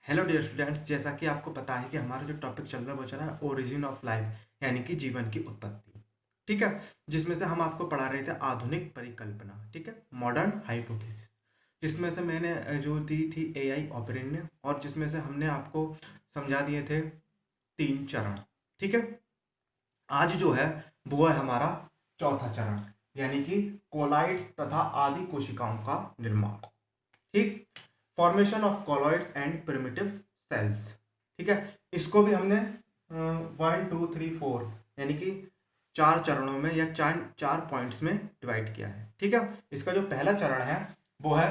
Hello dear students, जैसा कि आपको पता है कि हमारा जो टॉपिक चल रहा है वो चल रहा है ओरिजिन ऑफ लाइफ, यानी कि जीवन की उत्पत्ति। ठीक है, जिसमें से हम आपको पढ़ा रहे थे आधुनिक परिकल्पना, ठीक है, मॉडर्न हाइपोथेसिस, जिसमें से मैंने जो दी थी एआई ऑपरेन ने, और जिसमें से हमने आपको समझा दिए थे 3 चरण। ठीक है, आज जो है वो है हमारा चौथा चरण, यानी कि कोलाइड्स तथा आदि कोशिकाओं का निर्माण। ठीक, formation of colloids and primitive cells. ठीक है, इसको भी हमने 1 2 3 4 यानी कि 4 चरणों में या चार चार पॉइंट्स में डिवाइड किया है। ठीक है, इसका जो पहला चरण है वो है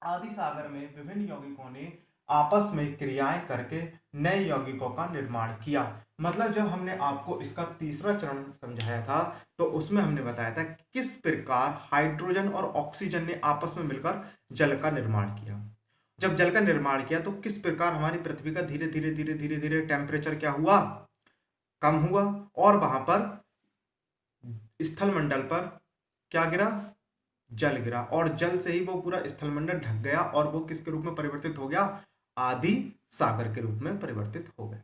आदि सागर में विभिन्न यौगिकों ने आपस में क्रियाएं करके नए यौगिकों का निर्माण किया। मतलब जब हमने आपको इसका तीसरा चरण समझाया था तो उसमें हमने बताया था कि किस प्रकार हाइड्रोजन और ऑक्सीजन ने आपस में मिलकर जल का निर्माण किया। जब जल का निर्माण किया तो किस प्रकार हमारी पृथ्वी का धीरे धीरे धीरे धीरे धीरे टेम्परेचर क्या हुआ, कम हुआ, और वहां पर स्थल मंडल पर क्या गिरा, जल गिरा, और जल से ही वो पूरा स्थलमंडल ढक गया और वो किसके रूप में परिवर्तित हो गया, आदि सागर के रूप में परिवर्तित हो गया।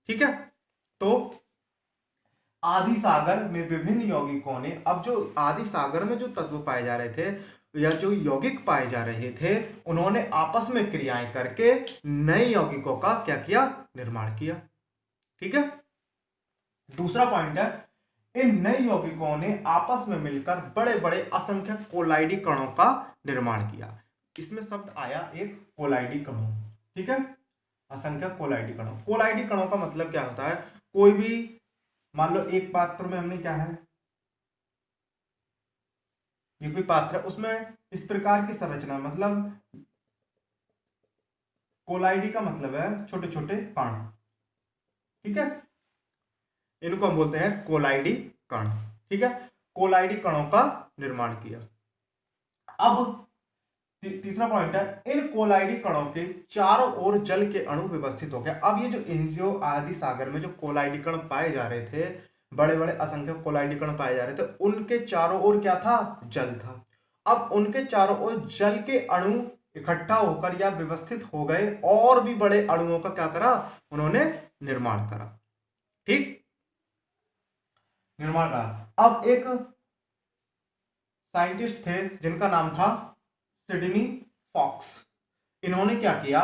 ठीक है, तो आदि सागर में विभिन्न यौगिकों ने, अब जो आदि सागर में जो तत्व पाए जा रहे थे या जो यौगिक पाए जा रहे थे, उन्होंने आपस में क्रियाएं करके नए यौगिकों का क्या किया, निर्माण किया। ठीक है, दूसरा पॉइंट है इन नए यौगिकों ने आपस में मिलकर बड़े बड़े असंख्य कोलाइडी कणों का निर्माण किया। इसमें शब्द आया एक कोलाइडी कणों। ठीक है, असंख्य कोलाइडी कणों। कोलाइडी कणों का मतलब क्या होता है, कोई भी मान लो एक पात्र में हमने क्या है, ये कोई पात्र है, उसमें इस प्रकार की संरचना, मतलब कोलाइडी का मतलब है छोटे छोटे कण। ठीक है, इनको हम बोलते हैं कोलाइडी कण। ठीक है, कोलाइडी कणों का निर्माण किया। अब तीसरा पॉइंट है इन कोलाइडी कणों के चारों ओर जल के अणु व्यवस्थित हो गए। अब ये जो आदि सागर में जो कोलाइडी कण पाए जा रहे थे, बड़े बड़े असंख्य कोलाइडी कण पाए जा रहे थे, उनके चारों ओर क्या था, जल था। अब उनके चारों ओर जल के अणु इकट्ठा होकर या व्यवस्थित हो गए और भी बड़े अणुओं का क्या करा, उन्होंने निर्माण करा। ठीक, निर्माण करा। अब एक साइंटिस्ट थे जिनका नाम था सिडनी फॉक्स। इन्होंने क्या किया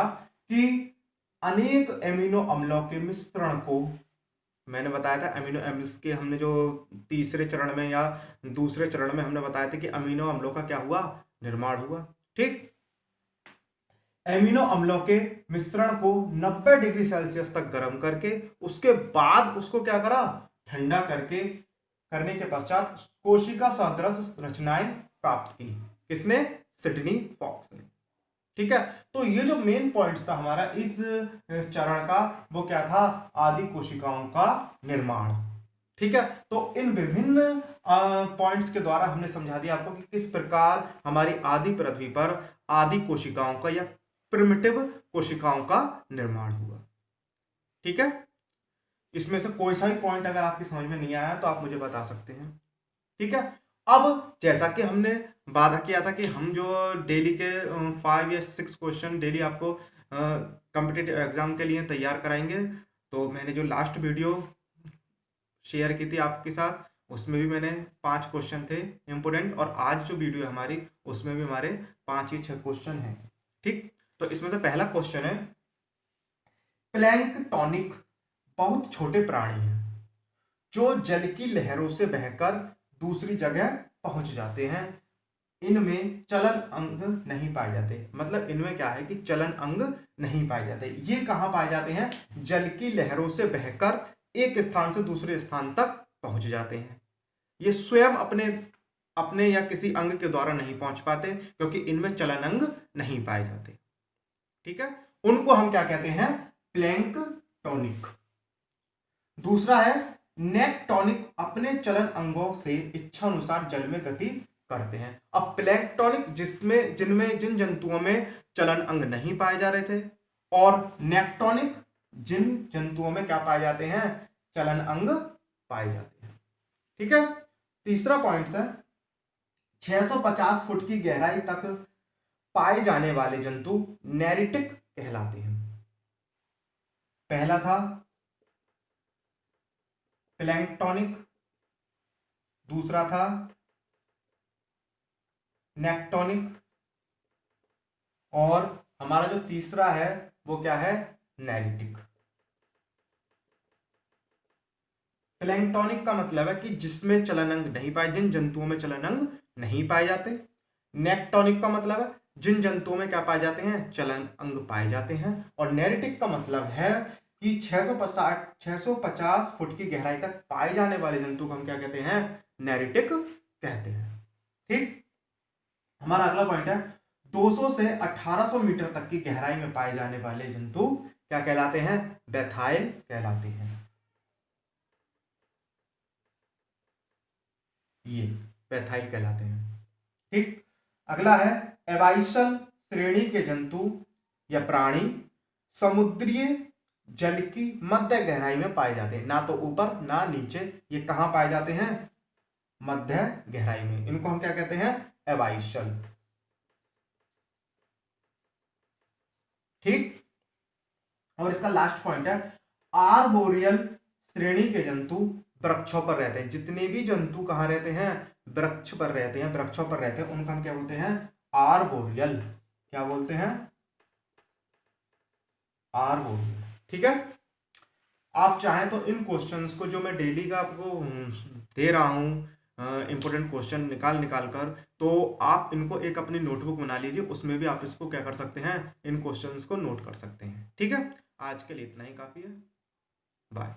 कि अनेक एमिनो अम्लों के मिश्रण को, मैंने बताया था अमीनो एमिल्स के, हमने जो तीसरे चरण में या दूसरे चरण में हमने बताया था कि अमीनो अम्लों का क्या हुआ, निर्माण हुआ। ठीक, एमिनो अम्लों के मिश्रण को 90 डिग्री सेल्सियस तक गर्म करके उसके बाद उसको क्या करा, ठंडा करके, करने के पश्चात कोशिका सदृश रचनाएं प्राप्त की। किसने, सिडनी फॉक्स ने। ठीक है, तो ये जो मेन पॉइंट्स था हमारा इस चरण का, वो क्या था, आदि कोशिकाओं का निर्माण। ठीक है, तो इन विभिन्न पॉइंट्स के द्वारा हमने समझा दिया आपको कि किस प्रकार हमारी आदि पृथ्वी पर आदि कोशिकाओं का या प्रिमिटिव कोशिकाओं का निर्माण हुआ। ठीक है, इसमें से कोई सा भी पॉइंट अगर आपकी समझ में नहीं आया तो आप मुझे बता सकते हैं। ठीक है, अब जैसा कि हमने वादा किया था कि हम जो डेली के 5 या 6 क्वेश्चन डेली आपको कॉम्पिटिटिव एग्जाम के लिए तैयार कराएंगे, तो मैंने जो लास्ट वीडियो शेयर की थी आपके साथ, उसमें भी मैंने 5 क्वेश्चन थे इंपोर्टेंट, और आज जो वीडियो है हमारी उसमें भी हमारे 5 या 6 क्वेश्चन हैं। ठीक, तो इसमें से पहला क्वेश्चन है, प्लैंकटॉनिक बहुत छोटे प्राणी हैं जो जल की लहरों से बहकर दूसरी जगह पहुंच जाते हैं। इनमें चलन अंग नहीं पाए जाते। मतलब इनमें क्या है कि चलन अंग नहीं पाए जाते। ये कहां पाए जाते हैं, जल की लहरों से बहकर एक स्थान से दूसरे स्थान तक पहुंच जाते हैं। ये स्वयं अपने अपने या किसी अंग के द्वारा नहीं पहुंच पाते क्योंकि इनमें चलन अंग नहीं पाए जाते। ठीक है, उनको हम क्या कहते हैं, प्लैंकटॉनिक। दूसरा है नेक्टॉनिक, अपने चलन अंगों से इच्छा अनुसार जल में गति करते हैं। अब प्लैंकटॉनिक जिन जंतुओं में चलन अंग नहीं पाए जा रहे थे, और नेक्टॉनिक जिन जंतुओं में क्या पाए जाते हैं, चलन अंग पाए जाते हैं। ठीक है, तीसरा पॉइंट है 650 फुट की गहराई तक पाए जाने वाले जंतु नेरिटिक कहलाते हैं। पहला था प्लैंक्टोनिक, दूसरा था नेक्टोनिक, और हमारा जो तीसरा है वो क्या है, नेरिटिक। प्लैंक्टोनिक का मतलब है कि जिसमें चलन अंग नहीं पाए, जिन जंतुओं में चलन अंग नहीं पाए जाते। नेक्टोनिक का मतलब है जिन जंतुओं में क्या पाए जाते हैं, चलन अंग पाए जाते हैं। और नेरिटिक का मतलब है कि 650 फुट की गहराई तक पाए जाने वाले जंतु को हम क्या कहते हैं, नेरिटिक कहते हैं। ठीक, हमारा अगला पॉइंट है 200 से 1800 मीटर तक की गहराई में पाए जाने वाले जंतु क्या कहलाते हैं, बैथाइल कहलाते हैं। ये बैथाइल कहलाते हैं। ठीक, अगला है एबाइसल श्रेणी के जंतु या प्राणी समुद्रीय जल की मध्य गहराई में पाए जाते हैं, ना तो ऊपर ना नीचे, ये कहां पाए जाते हैं, मध्य गहराई में। इनको हम क्या कहते हैं, एबाइसल। ठीक, और इसका लास्ट पॉइंट है आर्बोरियल श्रेणी के जंतु वृक्षों पर रहते हैं। जितने भी जंतु कहां रहते हैं, वृक्ष पर रहते हैं, वृक्षों पर रहते हैं, उनका हम क्या बोलते हैं, आर्बोरियल। क्या बोलते हैं, आर्बोरियल। ठीक है, आप चाहें तो इन क्वेश्चंस को जो मैं डेली का आपको दे रहा हूं, इंपॉर्टेंट क्वेश्चन निकाल निकाल कर, तो आप इनको एक अपनी नोटबुक बना लीजिए, उसमें भी आप इसको क्या कर सकते हैं, इन क्वेश्चंस को नोट कर सकते हैं। ठीक है, आज के लिए इतना ही काफी है। बाय।